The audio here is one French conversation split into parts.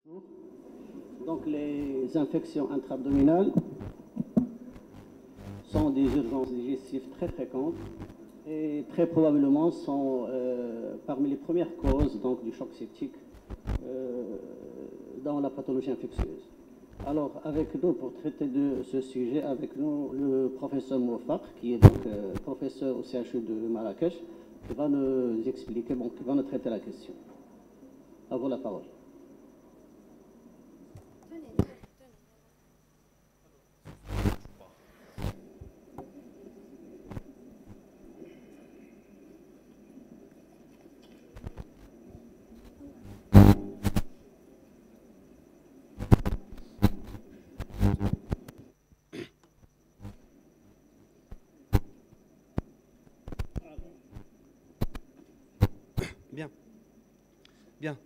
Donc les infections intra-abdominales sont des urgences digestives très fréquentes et très probablement sont parmi les premières causes donc, du choc septique dans la pathologie infectieuse. Alors avec nous pour traiter de ce sujet, avec nous le professeur Moufaq qui est donc professeur au CHU de Marrakech qui va nous expliquer, bon, qui va nous traiter la question. À vous la parole. Bien. Bien.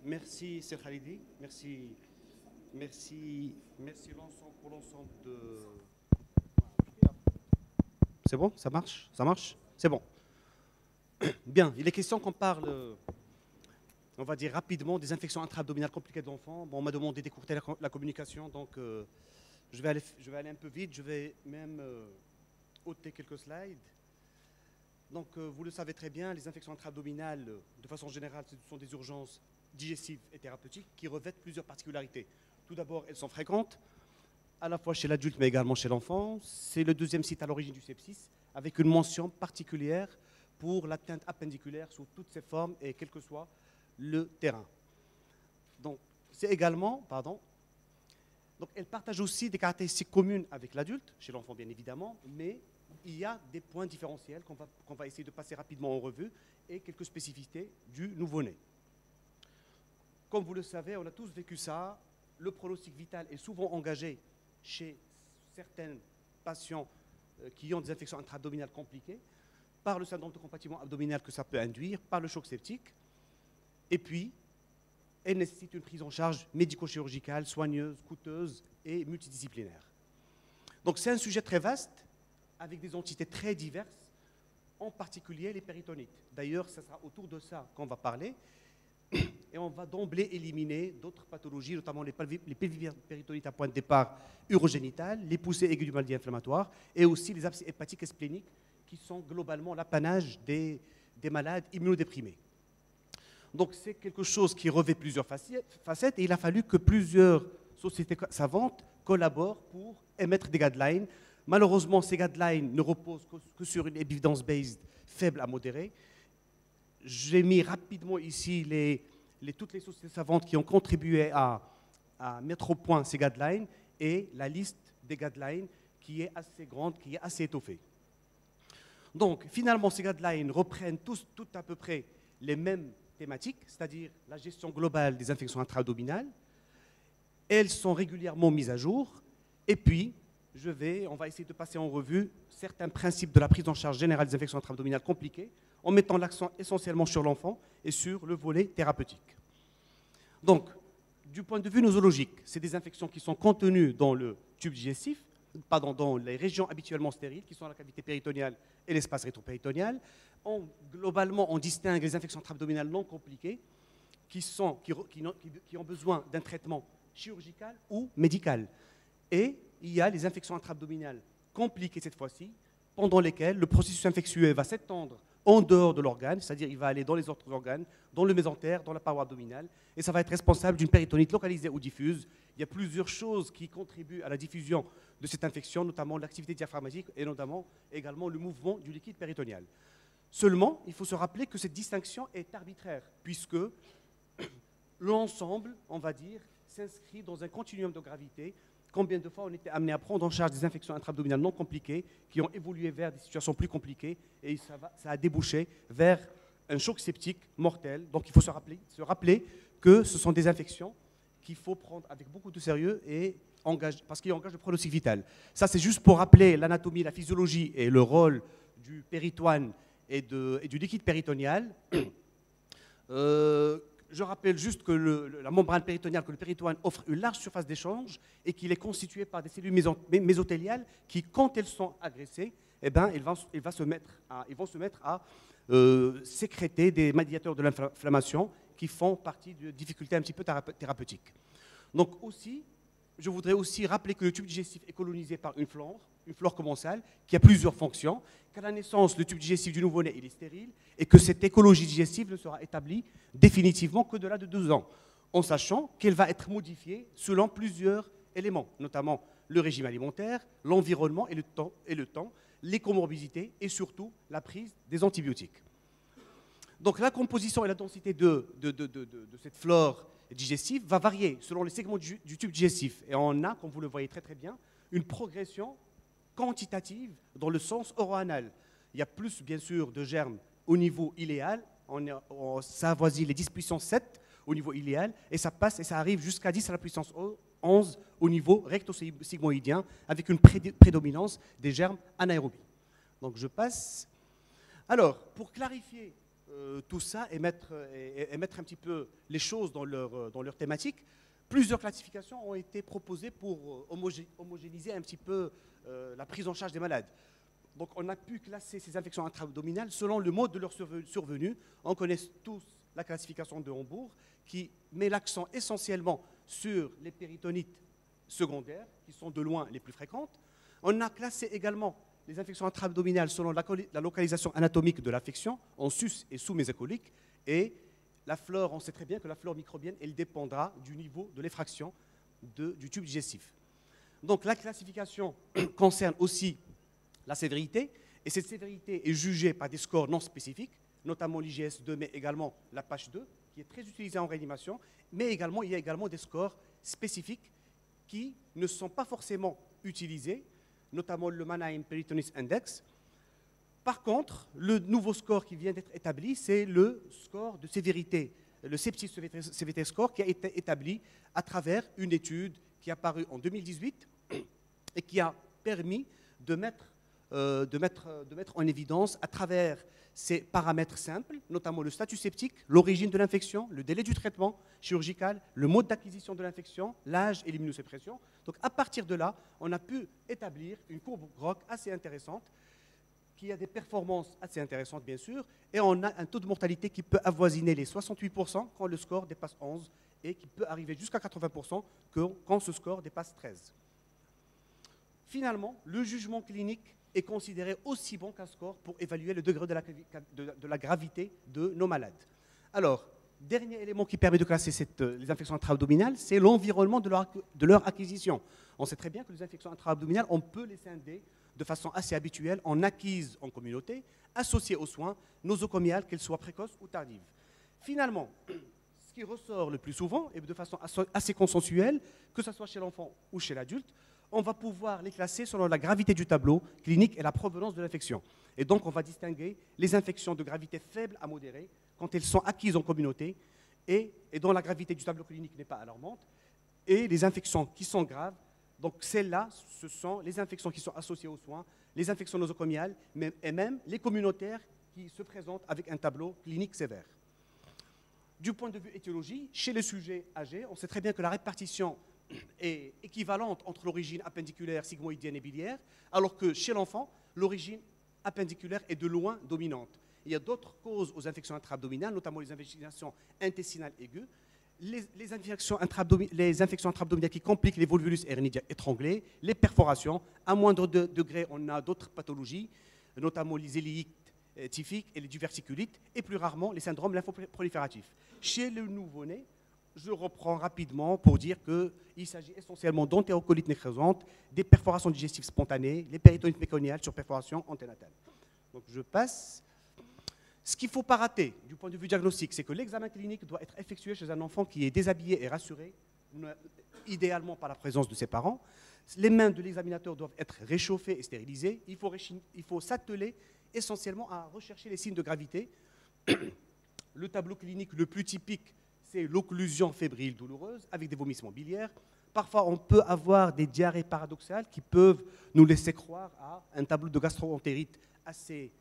Merci Sir Khalidi. Merci pour l'ensemble de. C'est bon? Ça marche? Ça marche? C'est bon. Bien. Il est question qu'on parle, on va dire rapidement, des infections intra-abdominales compliquées de l'enfant. Bon, on m'a demandé d'écourter la communication, donc je vais aller un peu vite. Je vais même ôter quelques slides. Donc, vous le savez très bien, les infections intra-abdominales, de façon générale, ce sont des urgences digestives et thérapeutiques qui revêtent plusieurs particularités. Tout d'abord, elles sont fréquentes, à la fois chez l'adulte mais également chez l'enfant. C'est le deuxième site à l'origine du sepsis, avec une mention particulière pour l'atteinte appendiculaire sous toutes ses formes et quel que soit le terrain. Donc, c'est également, donc elles partagent aussi des caractéristiques communes avec l'adulte, chez l'enfant bien évidemment, mais il y a des points différentiels qu'on va essayer de passer rapidement en revue et quelques spécificités du nouveau-né. Comme vous le savez, on a tous vécu ça. Le pronostic vital est souvent engagé chez certains patients qui ont des infections intra-abdominales compliquées par le syndrome de compartiment abdominal que ça peut induire, par le choc septique. Et puis, elle nécessite une prise en charge médico-chirurgicale, soigneuse, coûteuse et multidisciplinaire. Donc c'est un sujet très vaste, avec des entités très diverses, en particulier les péritonites. D'ailleurs, ce sera autour de ça qu'on va parler, et on va d'emblée éliminer d'autres pathologies, notamment les péritonites à point de départ urogénitales, les poussées aiguës du maladie inflammatoire, et aussi les abcès hépatiques et spléniques, qui sont globalement l'apanage des malades immunodéprimés. Donc c'est quelque chose qui revêt plusieurs facettes, et il a fallu que plusieurs sociétés savantes collaborent pour émettre des guidelines. Malheureusement, ces guidelines ne reposent que sur une evidence-based faible à modérée. J'ai mis rapidement ici toutes les sociétés savantes qui ont contribué à mettre au point ces guidelines et la liste des guidelines qui est assez grande, qui est assez étoffée. Donc, finalement, ces guidelines reprennent toutes à peu près les mêmes thématiques, c'est-à-dire la gestion globale des infections intra-abdominales. Elles sont régulièrement mises à jour. Et puis, on va essayer de passer en revue certains principes de la prise en charge générale des infections intra-abdominales compliquées, en mettant l'accent essentiellement sur l'enfant et sur le volet thérapeutique. Donc, du point de vue nosologique, c'est des infections qui sont contenues dans le tube digestif, dans les régions habituellement stériles, qui sont la cavité péritoniale et l'espace rétropéritonéal. Globalement, on distingue les infections intra-abdominales non compliquées, qui ont besoin d'un traitement chirurgical ou médical. Et il y a les infections intra-abdominales compliquées cette fois-ci, pendant lesquelles le processus infectieux va s'étendre en dehors de l'organe, c'est-à-dire il va aller dans les autres organes, dans le mésentère, dans la paroi abdominale, et ça va être responsable d'une péritonite localisée ou diffuse. Il y a plusieurs choses qui contribuent à la diffusion de cette infection, notamment l'activité diaphragmatique et notamment également le mouvement du liquide péritonéal. Seulement, il faut se rappeler que cette distinction est arbitraire, puisque l'ensemble, on va dire, s'inscrit dans un continuum de gravité. Combien de fois on était amené à prendre en charge des infections intra-abdominales non compliquées qui ont évolué vers des situations plus compliquées et ça a débouché vers un choc septique mortel. Donc il faut se rappeler que ce sont des infections qu'il faut prendre avec beaucoup de sérieux et parce qu'ils engagent le pronostic vital. Ça, c'est juste pour rappeler l'anatomie, la physiologie et le rôle du péritoine et du liquide péritonéal. Je rappelle juste que la membrane péritoniale, que le péritoine offre une large surface d'échange et qu'il est constitué par des cellules mésothéliales qui, quand elles sont agressées, eh ben, ils vont se mettre à sécréter des médiateurs de l'inflammation qui font partie de difficultés un petit peu thérapeutiques. Donc aussi, je voudrais aussi rappeler que le tube digestif est colonisé par une flore commensale, qui a plusieurs fonctions, qu'à la naissance, le tube digestif du nouveau-né il est stérile, et que cette écologie digestive ne sera établie définitivement qu'au-delà de 2 ans, en sachant qu'elle va être modifiée selon plusieurs éléments, notamment le régime alimentaire, l'environnement et le temps, les comorbidités et surtout la prise des antibiotiques. Donc la composition et la densité de cette flore digestive va varier selon les segments du tube digestif. Et on a, comme vous le voyez très très bien, une progression quantitative dans le sens oro-anal. Il y a plus, bien sûr, de germes au niveau iléal. Ça avoisine les 10 puissance 7 au niveau iléal, et ça passe et ça arrive jusqu'à 10 à la puissance 11 au niveau recto-sigmoïdien, avec une prédominance des germes anaérobies. Donc je passe. Alors, pour clarifier tout ça et mettre un petit peu les choses dans leur thématique, plusieurs classifications ont été proposées pour homogénéiser un petit peu la prise en charge des malades. Donc on a pu classer ces infections intra-abdominales selon le mode de leur survenue. On connaît tous la classification de Hambourg, qui met l'accent essentiellement sur les péritonites secondaires, qui sont de loin les plus fréquentes. On a classé également les infections intra-abdominales selon la localisation anatomique de l'infection, en sus et sous-mésocolique. Et la flore, on sait très bien que la flore microbienne, elle dépendra du niveau de l'effraction du tube digestif. Donc la classification concerne aussi la sévérité, et cette sévérité est jugée par des scores non spécifiques, notamment l'IGS-2, mais également la PASH-2, qui est très utilisée en réanimation, mais également, il y a également des scores spécifiques qui ne sont pas forcément utilisés, notamment le Mannheim Peritonitis Index. Par contre, le nouveau score qui vient d'être établi, c'est le score de sévérité, le Sepsis Severity Score, qui a été établi à travers une étude qui est apparue en 2018 et qui a permis de mettre en évidence à travers ces paramètres simples, notamment le statut septique, l'origine de l'infection, le délai du traitement chirurgical, le mode d'acquisition de l'infection, l'âge et l'immunosuppression. Donc à partir de là, on a pu établir une courbe Grock assez intéressante, qui a des performances assez intéressantes bien sûr, et on a un taux de mortalité qui peut avoisiner les 68% quand le score dépasse 11 et qui peut arriver jusqu'à 80% quand ce score dépasse 13. Finalement, le jugement clinique est considéré aussi bon qu'un score pour évaluer le degré de la gravité de nos malades. Alors, dernier élément qui permet de classer les infections intra-abdominales, c'est l'environnement de leur acquisition. On sait très bien que les infections intra-abdominales, on peut les scinder de façon assez habituelle en acquises en communauté, associées aux soins, nosocomiales, qu'elles soient précoces ou tardives. Finalement, ce qui ressort le plus souvent, et de façon assez consensuelle, que ce soit chez l'enfant ou chez l'adulte, on va pouvoir les classer selon la gravité du tableau clinique et la provenance de l'infection. Et donc, on va distinguer les infections de gravité faible à modérée quand elles sont acquises en communauté et dont la gravité du tableau clinique n'est pas alarmante, et les infections qui sont graves. Donc, celles-là, ce sont les infections qui sont associées aux soins, les infections nosocomiales et même les communautaires qui se présentent avec un tableau clinique sévère. Du point de vue étiologie, chez les sujets âgés, on sait très bien que la répartition est équivalente entre l'origine appendiculaire, sigmoïdienne et biliaire, alors que chez l'enfant, l'origine appendiculaire est de loin dominante. Il y a d'autres causes aux infections intra-abdominales, notamment les infections intestinales aiguës, les infections intra-abdominales qui compliquent les volvulus hernidiens étranglés, les perforations. À moindre degré, on a d'autres pathologies, notamment les héliites typhiques et les diverticulites, et plus rarement les syndromes lymphoprolifératifs. Chez le nouveau-né, je reprends rapidement pour dire qu'il s'agit essentiellement d'entérocolites nécrosantes, des perforations digestives spontanées, les péritonites méconiales sur perforation anténatale. Donc je passe. Ce qu'il ne faut pas rater du point de vue diagnostique, c'est que l'examen clinique doit être effectué chez un enfant qui est déshabillé et rassuré, idéalement par la présence de ses parents. Les mains de l'examinateur doivent être réchauffées et stérilisées. Il faut s'atteler essentiellement à rechercher les signes de gravité. Le tableau clinique le plus typique, c'est l'occlusion fébrile douloureuse avec des vomissements biliaires. Parfois, on peut avoir des diarrhées paradoxales qui peuvent nous laisser croire à un tableau de gastro-entérite assez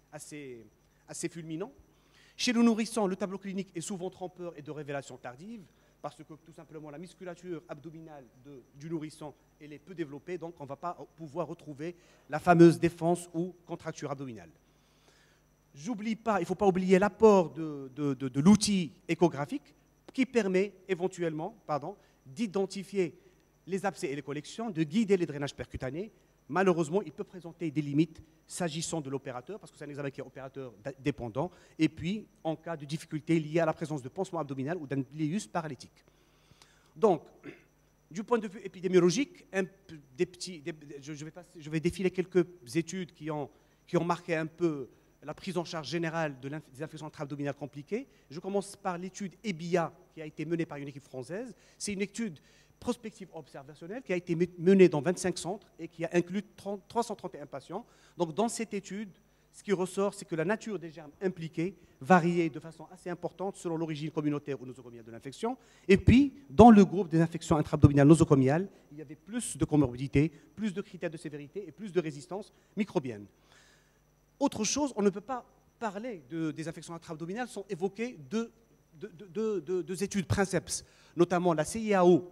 fulminant. Chez le nourrisson, le tableau clinique est souvent trompeur et de révélation tardive, parce que tout simplement la musculature abdominale du nourrisson elle est peu développée, donc on ne va pas pouvoir retrouver la fameuse défense ou contracture abdominale. J'oublie pas, il ne faut pas oublier l'apport de l'outil échographique, qui permet éventuellement d'identifier les abcès et les collections, de guider les drainages percutanés. Malheureusement, il peut présenter des limites s'agissant de l'opérateur, parce que c'est un examen qui est opérateur dépendant, et puis en cas de difficulté liée à la présence de pansement abdominal ou d'un iléus paralytique. Donc, du point de vue épidémiologique, je vais défiler quelques études qui ont marqué un peu la prise en charge générale des infections intra-abdominales compliquées. Je commence par l'étude EBIA qui a été menée par une équipe française. C'est une étude prospective observationnelle qui a été menée dans 25 centres et qui a inclus 331 patients. Donc, dans cette étude, ce qui ressort, c'est que la nature des germes impliqués variait de façon assez importante selon l'origine communautaire ou nosocomiale de l'infection. Et puis, dans le groupe des infections intra-abdominales nosocomiales, il y avait plus de comorbidité, plus de critères de sévérité et plus de résistance microbienne. Autre chose, on ne peut pas parler des infections intra-abdominales sans évoquer deux études princeps, notamment la CIAO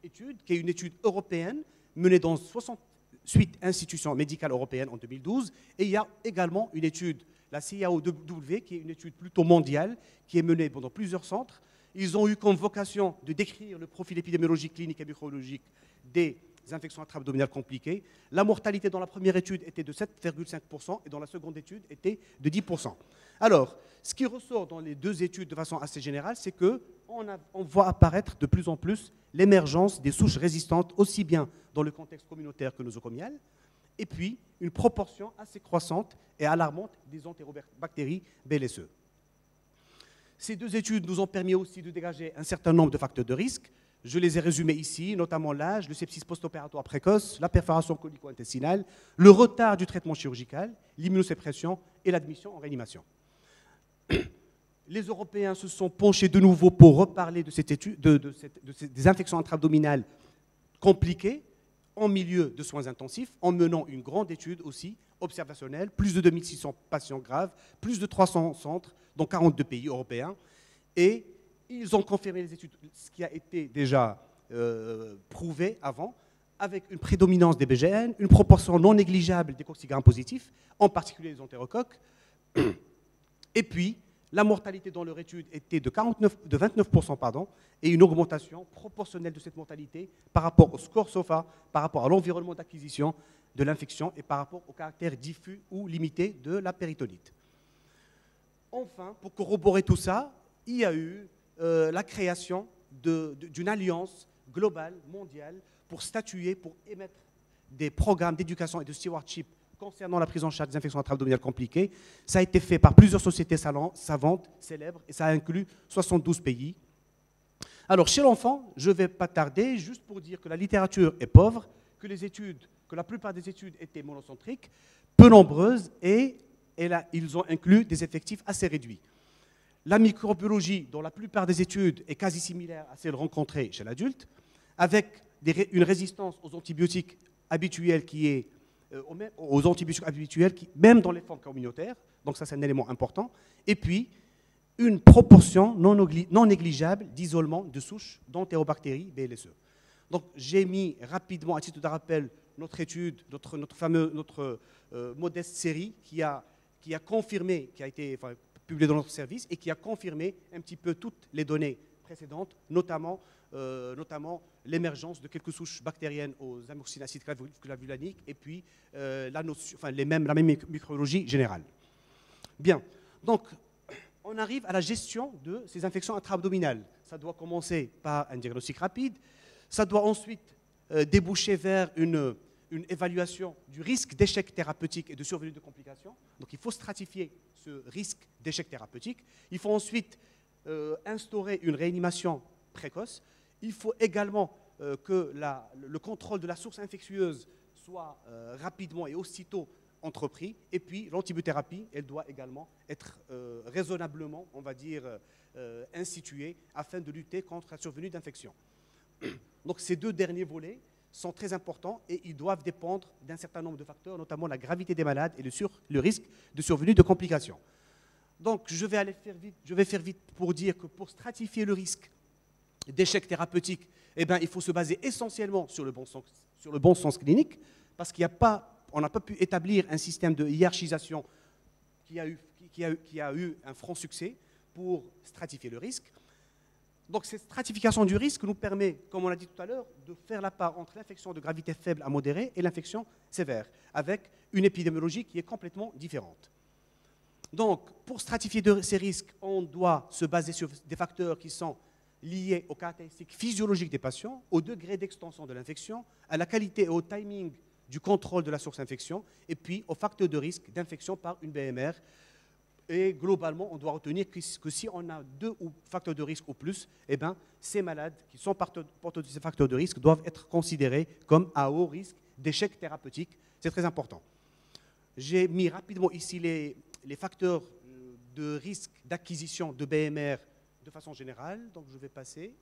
étude, qui est une étude européenne menée dans 68 institutions médicales européennes en 2012. Et il y a également une étude, la CIAO-W, qui est une étude plutôt mondiale, qui est menée dans plusieurs centres. Ils ont eu comme vocation de décrire le profil épidémiologique, clinique et microbiologique des infections intra-abdominales compliquées. La mortalité dans la première étude était de 7,5% et dans la seconde étude était de 10%. Alors, ce qui ressort dans les deux études de façon assez générale, c'est qu'on voit apparaître de plus en plus l'émergence des souches résistantes, aussi bien dans le contexte communautaire que nosocomial, et puis une proportion assez croissante et alarmante des entérobactéries BLSE. Ces deux études nous ont permis aussi de dégager un certain nombre de facteurs de risque. Je les ai résumés ici, notamment l'âge, le sepsis post-opératoire précoce, la perforation colico-intestinale, le retard du traitement chirurgical, l'immunosuppression et l'admission en réanimation. Les Européens se sont penchés de nouveau pour reparler de cette étude, des infections intra-abdominales compliquées en milieu de soins intensifs, en menant une grande étude aussi observationnelle, plus de 2600 patients graves, plus de 300 centres dans 42 pays européens, et ils ont confirmé les études, ce qui a été déjà prouvé avant, avec une prédominance des BGN, une proportion non négligeable des coccidiogrames positifs, en particulier les entérocoques. Et puis, la mortalité dans leur étude était de 29%, et une augmentation proportionnelle de cette mortalité par rapport au score SOFA, par rapport à l'environnement d'acquisition de l'infection et par rapport au caractère diffus ou limité de la péritonite. Enfin, pour corroborer tout ça, il y a eu la création d'une alliance globale, mondiale, pour statuer, pour émettre des programmes d'éducation et de stewardship concernant la prise en charge des infections intra-abdominales compliquées. Ça a été fait par plusieurs sociétés savantes, célèbres, et ça a inclus 72 pays. Alors, chez l'enfant, je ne vais pas tarder, juste pour dire que la littérature est pauvre, que la plupart des études étaient monocentriques, peu nombreuses, et ils ont inclus des effectifs assez réduits. La microbiologie, dont la plupart des études est quasi similaire à celle rencontrée chez l'adulte, avec une résistance aux antibiotiques habituels même dans les formes communautaires, donc ça c'est un élément important, et puis une proportion non négligeable d'isolement de souches d'entérobactéries BLSE. Donc j'ai mis rapidement, à titre de rappel, notre étude, notre modeste série qui a confirmé, qui a été publiée dans notre service et qui a confirmé un petit peu toutes les données précédentes, notamment l'émergence de quelques souches bactériennes aux amoxicilliacides clavulaniques et puis la même microbiologie générale. Bien, donc on arrive à la gestion de ces infections intra-abdominales. Ça doit commencer par un diagnostic rapide, ça doit ensuite déboucher vers une évaluation du risque d'échec thérapeutique et de survenue de complications. Donc il faut stratifier ce risque d'échec thérapeutique. Il faut ensuite instaurer une réanimation précoce. Il faut également que le contrôle de la source infectieuse soit rapidement et aussitôt entrepris. Et puis l'antibiothérapie, elle doit également être raisonnablement, on va dire, instituée afin de lutter contre la survenue d'infections. Donc ces deux derniers volets sont très importants et ils doivent dépendre d'un certain nombre de facteurs, notamment la gravité des malades et le risque de survenue de complications. Donc je vais faire vite pour dire que pour stratifier le risque d'échec thérapeutique, il faut se baser essentiellement sur le bon sens clinique, parce qu'on n'a pas pu établir un système de hiérarchisation qui a eu un franc succès pour stratifier le risque. Donc cette stratification du risque nous permet, comme on l'a dit tout à l'heure, de faire la part entre l'infection de gravité faible à modérée et l'infection sévère, avec une épidémiologie qui est complètement différente. Donc, pour stratifier ces risques, on doit se baser sur des facteurs qui sont liés aux caractéristiques physiologiques des patients, au degré d'extension de l'infection, à la qualité et au timing du contrôle de la source d'infection, et puis aux facteurs de risque d'infection par une BMR. Et globalement, on doit retenir que si on a 2 facteurs de risque ou plus, eh ben, ces malades qui sont porteurs de ces facteurs de risque doivent être considérés comme à haut risque d'échec thérapeutique. C'est très important. J'ai mis rapidement ici les facteurs de risque d'acquisition de BMR de façon générale, donc je vais passer.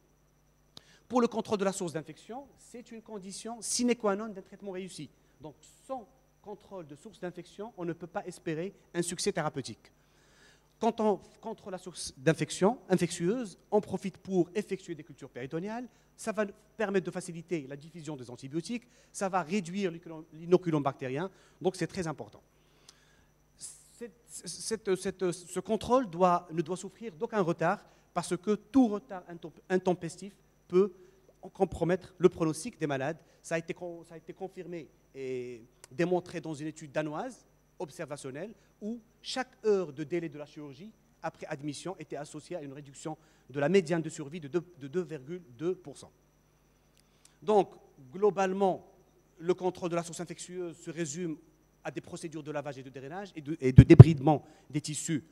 Pour le contrôle de la source d'infection, c'est une condition sine qua non d'un traitement réussi. Donc sans contrôle de source d'infection, on ne peut pas espérer un succès thérapeutique. Quand on contrôle la source d'infection infectieuse, on profite pour effectuer des cultures péritonéales, ça va permettre de faciliter la diffusion des antibiotiques, ça va réduire l'inoculum bactérien, donc c'est très important. Ce contrôle ne doit souffrir d'aucun retard parce que tout retard intempestif peut compromettre le pronostic des malades. Ça a été confirmé et démontré dans une étude danoise observationnelle où chaque heure de délai de la chirurgie après admission était associée à une réduction de la médiane de survie de 2,2%. Donc, globalement, le contrôle de la source infectieuse se résume à des procédures de lavage et de drainage et de débridement des tissus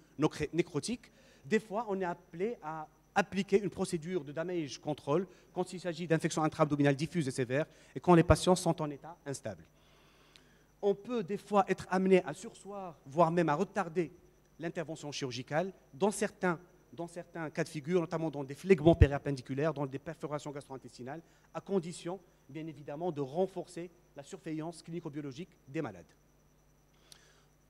nécrotiques. Des fois, on est appelé à appliquer une procédure de damage control quand il s'agit d'infections intra-abdominales diffuses et sévères et quand les patients sont en état instable. On peut des fois être amené à surseoir, voire même à retarder l'intervention chirurgicale dans certains cas de figure, notamment dans des phlegmons périappendiculaires, dans des perforations gastro-intestinales, à condition, bien évidemment, de renforcer la surveillance clinico-biologique des malades.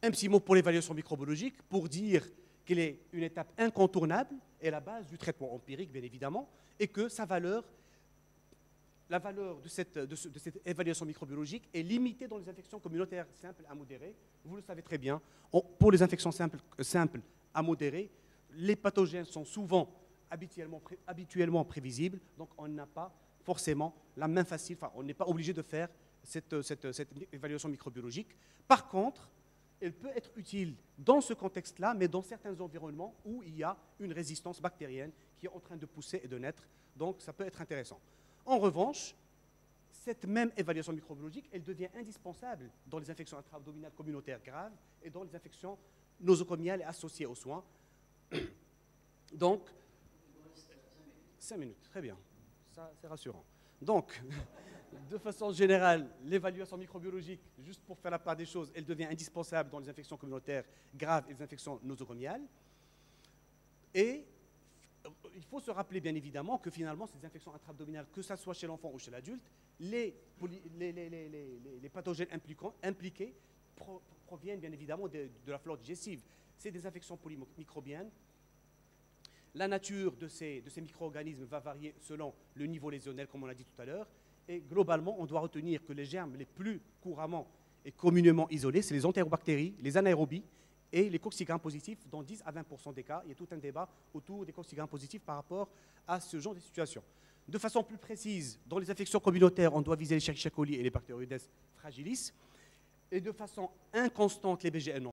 Un petit mot pour l'évaluation microbiologique, pour dire qu'elle est une étape incontournable et la base du traitement empirique, bien évidemment, et que la valeur de cette évaluation microbiologique est limitée dans les infections communautaires simples à modérées. Vous le savez très bien, pour les infections simples à modérées, les pathogènes sont souvent habituellement prévisibles, donc on n'a pas forcément la main facile, enfin, on n'est pas obligé de faire cette évaluation microbiologique. Par contre, elle peut être utile dans ce contexte-là, mais dans certains environnements où il y a une résistance bactérienne qui est en train de pousser et de naître, donc ça peut être intéressant. En revanche, cette même évaluation microbiologique, elle devient indispensable dans les infections intra-abdominales communautaires graves et dans les infections nosocomiales associées aux soins. Donc, 5 minutes, très bien, ça c'est rassurant. Donc, de façon générale, l'évaluation microbiologique, juste pour faire la part des choses, elle devient indispensable dans les infections communautaires graves et les infections nosocomiales. Et il faut se rappeler bien évidemment que finalement, ces infections intra-abdominales, que ce soit chez l'enfant ou chez l'adulte, les pathogènes impliqués proviennent bien évidemment de la flore digestive. C'est des infections polymicrobiennes. La nature de ces micro-organismes va varier selon le niveau lésionnel, comme on l'a dit tout à l'heure. Et globalement, on doit retenir que les germes les plus couramment et communément isolés, c'est les entérobactéries, les anaérobies et les coccidiogrames positifs, dans 10 à 20% des cas. Il y a tout un débat autour des coccidiogrames positifs par rapport à ce genre de situation. De façon plus précise, dans les infections communautaires, on doit viser les Escherichia coli et les Bacteroides fragilis. Et de façon inconstante, les BGN